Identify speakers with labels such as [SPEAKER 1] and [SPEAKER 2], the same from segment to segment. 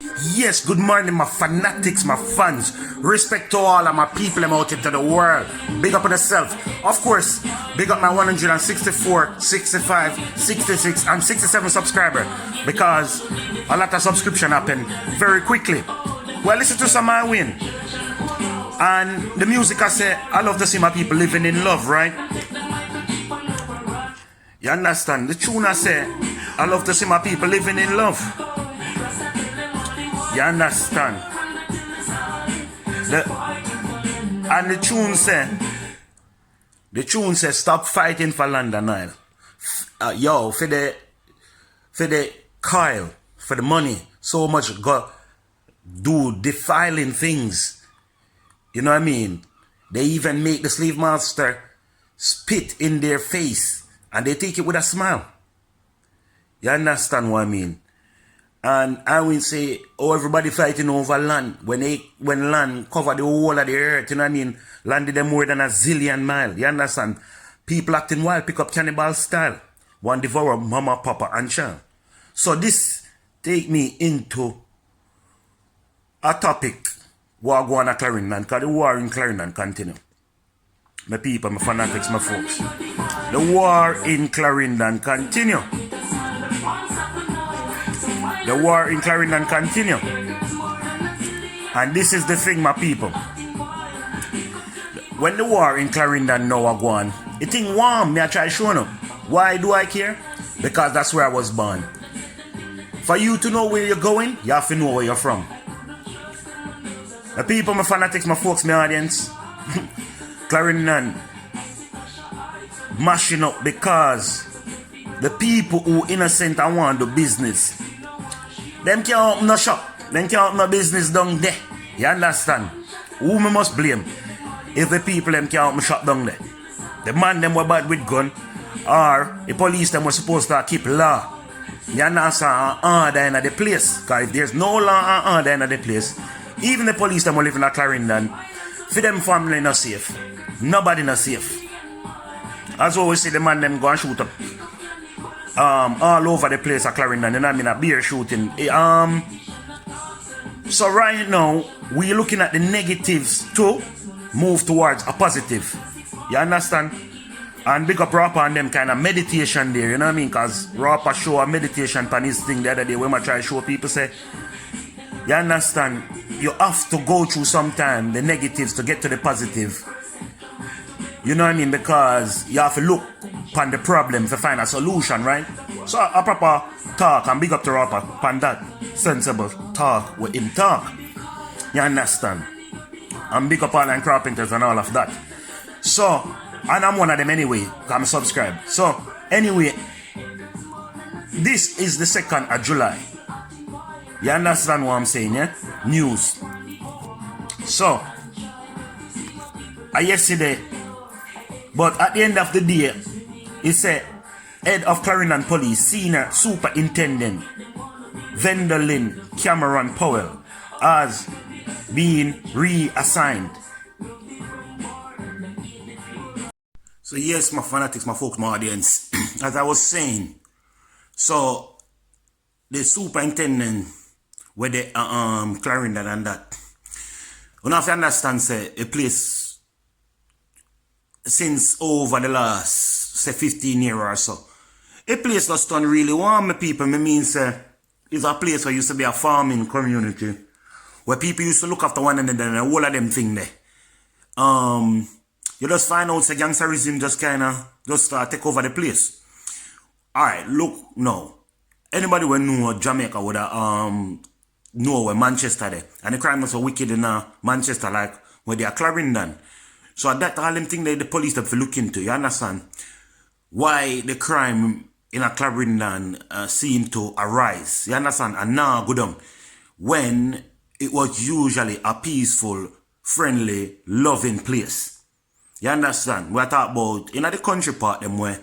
[SPEAKER 1] Yes, good morning, my fanatics, my fans. Respect to all of my people I'm out into the world. Big up on yourself. Of course, big up my 164, 65, 66, and 67 subscriber. Because a lot of subscription happen very quickly. Well, listen to some I win. And the music I say, I love to see my people living in love, right? You understand? The tune I say, I love to see my people living in love. You understand? And the tune say, stop fighting for land and oil. Yo, for the coil, for the money, so much go do defiling things. You know what I mean? They even make the slave master spit in their face and they take it with a smile. You understand what I mean? And I will say, oh, everybody fighting over land. When land cover the whole of the earth, you know what I mean? Land did them more than a zillion mile. You understand? People acting wild, pick up cannibal style. One devour mama, papa, and child. So this take me into a topic war go on at Clarendon, because the war in Clarendon continue. My people, my fanatics, my folks. The war in Clarendon continue. The war in Clarendon continue. And this is the thing, my people. When the war in Clarendon now go on, it ain't warm, me I try showing up. Why do I care? Because that's where I was born. For you to know where you're going, you have to know where you're from. The people, my fanatics, my folks, my audience, Clarendon mashing up because the people who innocent and want the business, them can't open no shop, them can't open no business down there. You understand? Who me must blame? If the people them can't open shop down there. The man them were bad with gun, or the police them were supposed to keep law. You understand? Order in the place. Because if there's no law and order in the place, even the police them were living at Clarendon, for them family not safe. Nobody not safe. As always see the man them go and shoot up all over the place at Clarendon, you know what I mean, a beer shooting. So right now, we're looking at the negatives to move towards a positive. You understand? And big up Rapper and them kind of meditation there, you know what I mean? Because Rapper show a meditation pan his thing the other day when I try to show people say, you understand? You have to go through sometime the negatives to get to the positive. You know what I mean? Because you have to look upon the problem to find a solution, right? So a proper talk, and big up to Rapper upon that sensible talk with him talk. You understand? And big up all and carpenters and all of that. So, and I'm one of them anyway, because I'm subscribed. So, anyway, this is the 2nd of July. You understand what I'm saying, yeah? News. So, yesterday, but at the end of the day, it said, Head of Clarendon Police, Senior Superintendent Vendolin Cameron Powell has been reassigned. So yes, my fanatics, my folks, my audience, as I was saying, so the superintendent with the Clarendon and that, you have to understand, say, a place since over the last, say, 15 years or so, a place that's done really warm, my people. Me mean, say, it's a place where used to be a farming community, where people used to look after one another and all of them thing there. You just find out, say, gangsterism just kind of just take over the place. Alright, look, now, anybody who know Jamaica would know where Manchester there. And the crime was so wicked in Manchester, like where they are Clarendon. So that all them thing that the police have to look into, you understand? Why the crime in a Clarendon seemed to arise, you understand? And now go down. When it was usually a peaceful, friendly, loving place. You understand? We're talking about, in the country part them where,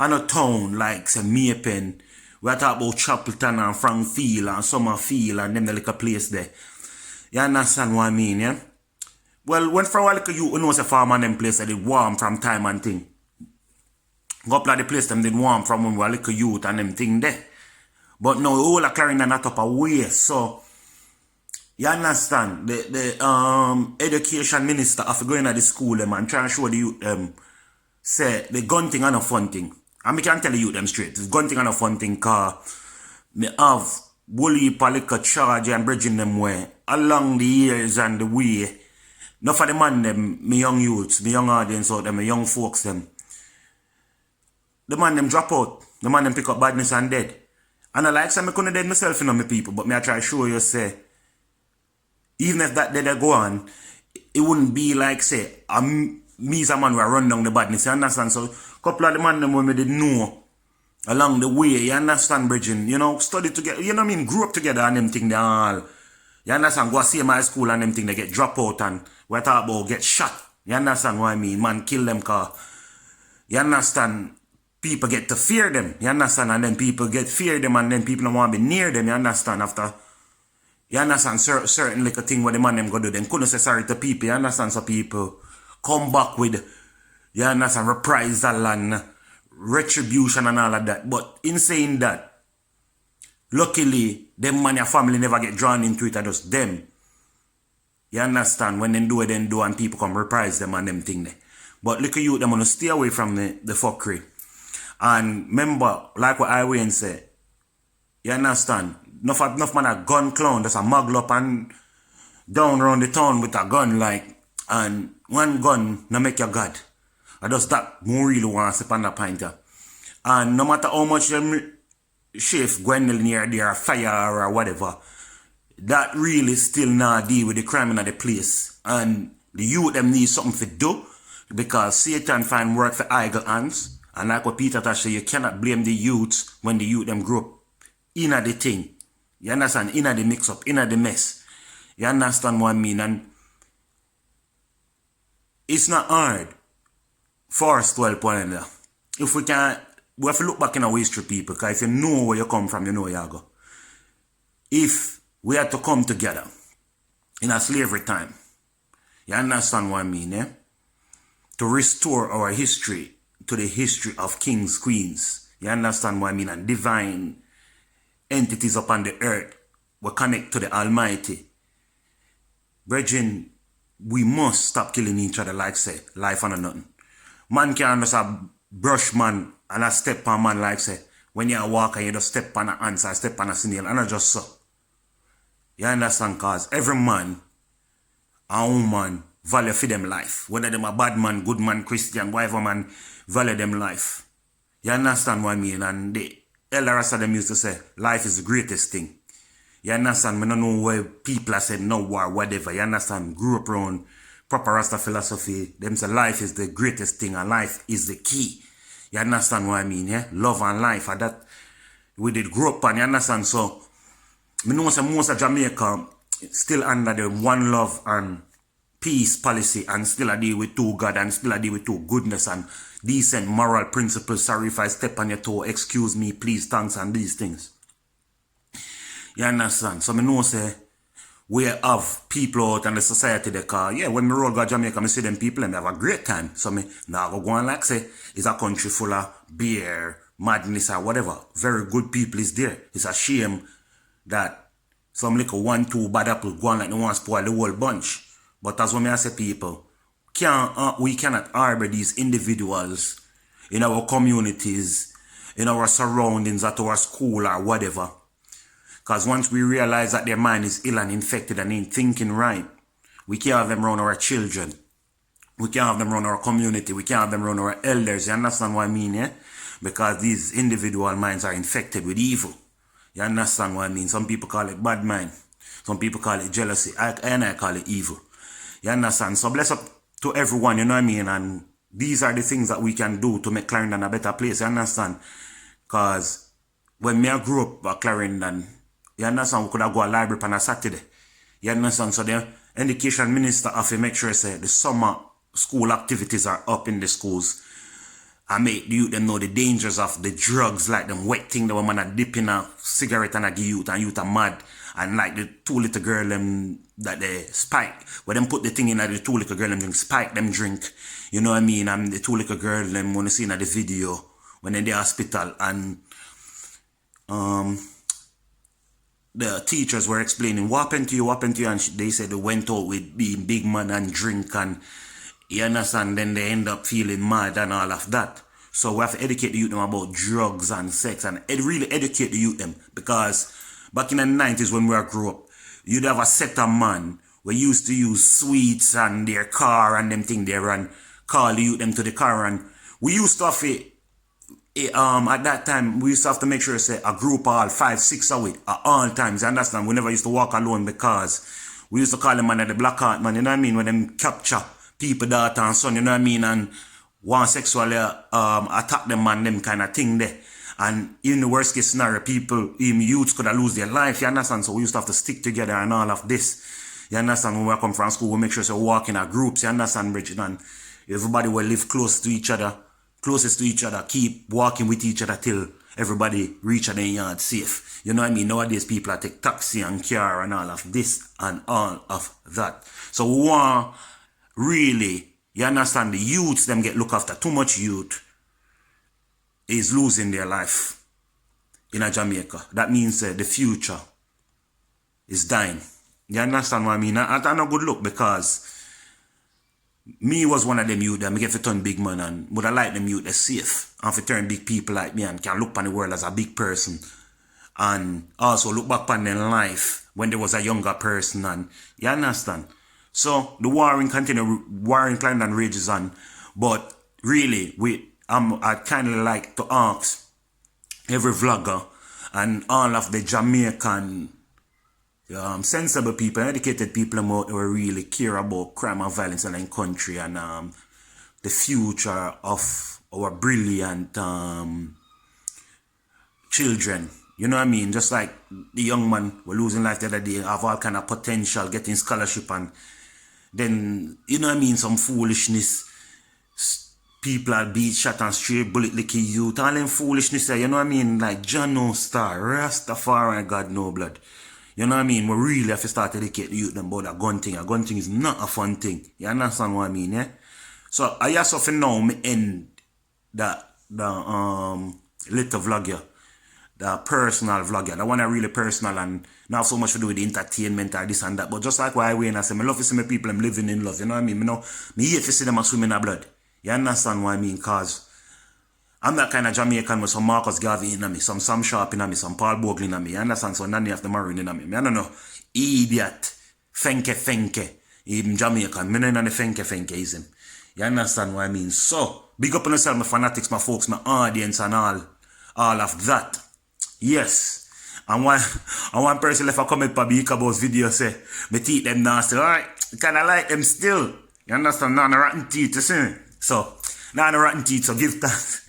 [SPEAKER 1] in a town like, say, Maypen, we're talking about Chapelton and Frankfield and Summerfield and them the little place there. You understand what I mean, yeah? Well, when for a while you know, say, farm and them place that they warm from time and thing. Go up like the place them did warm from when we were little youth and them thing there. But now all of Clarendon not up a way, so You understand? The education minister have to go in at the school them and try and show the youth say the gun thing and a fun thing. And me can tell the youth them straight. The gun thing and a fun thing cause me have bully palika charge and bridging them way along the years and the way. Not for the man them, me young youths, me young audience out them, me young folks them. The man them drop out. The man them pick up badness and dead. And I like say me couldn't dead myself, you know, me people, but me I try to show you say even if that dead go on, it wouldn't be like say me as a man who run down the badness, you understand? So couple of the man them when me did know along the way, you understand, Bridging, you know, study together, you know what I mean, grew up together and them thing they all, you understand, go see my school and them thing they get drop out and we talk about get shot, you understand what I mean, man kill them car, you understand, people get to fear them, you understand, and then people get fear them and then people don't want to be near them, you understand, after, you understand, certain little thing what the man them go do, them couldn't say sorry to people, you understand, so people come back with, you understand, reprisal and retribution and all of that. But in saying that, luckily, them man your family never get drawn into it, just them. You understand? When they do it, then do and people come reprise them and them thing there. But look at you, them wanna stay away from the fuckery. And remember, like what I Wayne said, you understand? Enough man a gun clown, that's a muggle up and down around the town with a gun like, and one gun no make you God. I just that more really want to sip on the pinter. And no matter how much them shift Gwendolyn near there fire or whatever, that really still not deal with the crime in the place. And the youth them need something to do because Satan find work for idle hands. And like what Peter Tosh said, you cannot blame the youths when the youth them grow up in the thing. You understand? In the mix up, in the mess. You understand what I mean? And it's not hard for us to help one another. If we can, we have to look back in our history, people, because if you know where you come from, you know where you go. If we had to come together in a slavery time, you understand what I mean, eh? To restore our history to the history of kings, queens. You understand what I mean? And divine entities upon the earth will connect to the Almighty. Brethren, we must stop killing each other like say, life and nothing. Man can't just a brush man and a step on man like say, when you walk and you just step on an ant or step on a snail and not just so. You understand? Cause every man and woman value for them life. Whether them a bad man, good man, Christian, whatever man, value them life. You understand what I mean? And the elder of them used to say, life is the greatest thing. You understand? I don't know where people are saying no war, whatever. You understand? Grew up around proper Rasta philosophy. Them say life is the greatest thing and life is the key. You understand what I mean? Yeah? Love and life. And that we did grow up and you understand? So, I know say most of Jamaica still under the one love and peace policy and still a deal with two God and still a deal with two goodness and decent moral principles. Sorry if I step on your toe, excuse me, please, thanks, and these things. You understand? So I know say we have people out in the society that car. Yeah, when me roll go Jamaica, I see them people and they have a great time. So me now go on like say it's a country full of beer, madness or whatever. Very good people is there. It's a shame that some little 1-2 bad apple go on like they want to spoil the whole bunch. But as when I say people, we cannot harbor these individuals in our communities, in our surroundings, at our school or whatever. Because once we realize that their mind is ill and infected and ain't thinking right, we can't have them around our children. We can't have them around our community. We can't have them around our elders. You understand what I mean, yeah? Because these individual minds are infected with evil. You understand what I mean? Some people call it bad mind. Some people call it jealousy. I call it evil. You understand? So bless up to everyone, you know what I mean? And these are the things that we can do to make Clarendon a better place. You understand? Because when me I grew up at Clarendon, you understand, we could have go to a library on a Saturday. You understand? So the education minister have to make sure say the summer school activities are up in the schools and make the youth them know the dangers of the drugs, like them wet thing the woman are dipping a cigarette and a give youth and youth are mad. And like the two little girl them that they spike, where them put the thing in the two little girl them drink, spike them drink. You know what I mean? And the two little girl them when you see in the video when in the hospital and the teachers were explaining what happened to you, and they said they went out with being big man and drink, and you understand, then they end up feeling mad and all of that. So we have to educate the youth them about drugs and sex, and really educate the youth them, because back in the 90s when we grew up, you'd have a set of man we used to use sweets and their car and them thing there and call the youth them to the car, and we used to have at that time we used to have to make sure say a group all 5, 6 of it at all times, you understand? We never used to walk alone, because we used to call them man at the black heart man, you know what I mean, when them capture people, daughter and son, you know what I mean, and want sexually attack them man, them kind of thing there. And in the worst case scenario, people, youths could have lose their life, you understand? So we used to have to stick together and all of this. You understand? When we come from school, we make sure we walk in our groups, you understand, Bridget? And everybody will live close to each other, closest to each other, keep walking with each other till everybody reach their yard safe. You know what I mean? Nowadays, people are take taxi and car and all of this and all of that. So we want really, you understand, the youths, them get looked after. Too much youth is losing their life in Jamaica. That means the future is dying. You understand what I mean? That's not a good look, because me was one of them youth that me get to turn big man, and would I like them youth that's safe and to turn big people like me and can look upon the world as a big person, and also look back on their life when there was a younger person, and you understand? So the war in Clarendon rages on, but really I kind of like to ask every vlogger and all of the Jamaican sensible people, educated people who really care about crime and violence in the country, and the future of our brilliant children. You know what I mean? Just like the young man were losing life the other day, have all kind of potential, getting scholarship, and then, you know what I mean, some foolishness. People are beat, shot and straight bullet licky youth. All them foolishness there, you know what I mean? Like John No Star, Rastafari and God No Blood. You know what I mean? We really have to start to educate the youth about a gun thing. A gun thing is not a fun thing. You understand what I mean, yeah? So I just for now me end the little vlog here. The personal vlog here. The one that really personal and not so much to do with the entertainment or this and that. But just like why I win, I say, I love to see my people, I'm living in love. You know what I mean? Me hate to see them swimming in blood. You understand what I mean? Cause I'm that kind of Jamaican with some Marcus Garvey in me, some Sam Sharp in me, some Paul Bogle in me. You understand? So none of the marine in me. I don't know. Idiot. Fenke. Even Jamaican. Me know the Fenkeism. You understand what I mean? So, big up on yourself, my fanatics, my folks, my audience and all of that. Yes. And one person left a comment for Bika about video say, my teeth them nasty. Alright. Kinda like them still. You understand? Not a rotten teeth, you see? So, not a rotten teeth, so give thanks.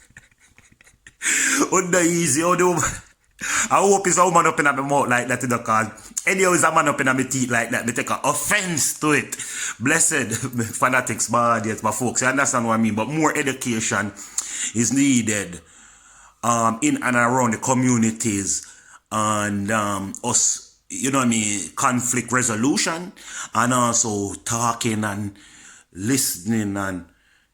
[SPEAKER 1] Under easy, I hope it's a woman up in my mouth like that, because anyhow is a man up in my teeth like that, me take an offense to it. Blessed fanatics, my audience, my folks, you understand what I mean? But more education is needed in and around the communities, and us, you know what I mean, conflict resolution, and also talking and listening and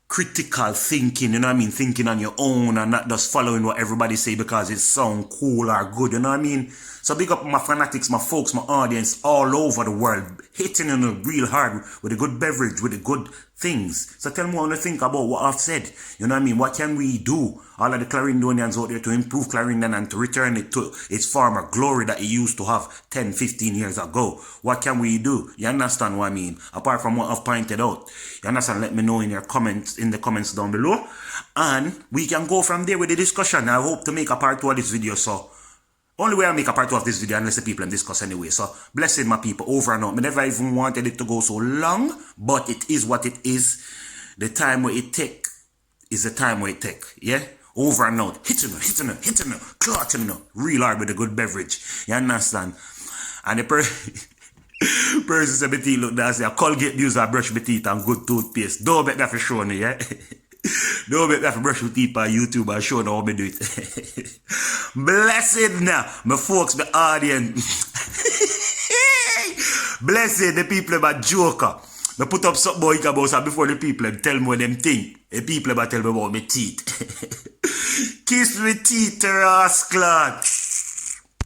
[SPEAKER 1] critical thinking, you know what I mean? Thinking on your own and not just following what everybody say because it sound cool or good, you know what I mean? So big up my fanatics, my folks, my audience all over the world, hitting on it real hard with a good beverage, with the good things. So tell me what you think about what I've said. You know what I mean? What can we do, all of the Clarendonians out there, to improve Clarendon and to return it to its former glory that it used to have 10, 15 years ago? What can we do? You understand what I mean? Apart from what I've pointed out. You understand? Let me know in your comments, in the comments down below. And we can go from there with the discussion. I hope to make a part 2 of this video. So only way I make a part 2 of this video unless the people discuss anyway. So blessed my people, over and out. I never even wanted it to go so long, but it is what it is. The time where it take is the time where it take. Yeah? Over and out. Hitting me, clotting me. Real hard with a good beverage. You understand? And the person said, my teeth look down, say, Colgate use I brush my teeth and good toothpaste. Don't bet that for sure, yeah? Don't bet that for brush my teeth on YouTube and show how me do it. Blessed now, my folks, my audience. Blessed the people about Joker. I put up something about that before the people tell me what them think. The people about tell me about my teeth. Kiss me teeth, rascal.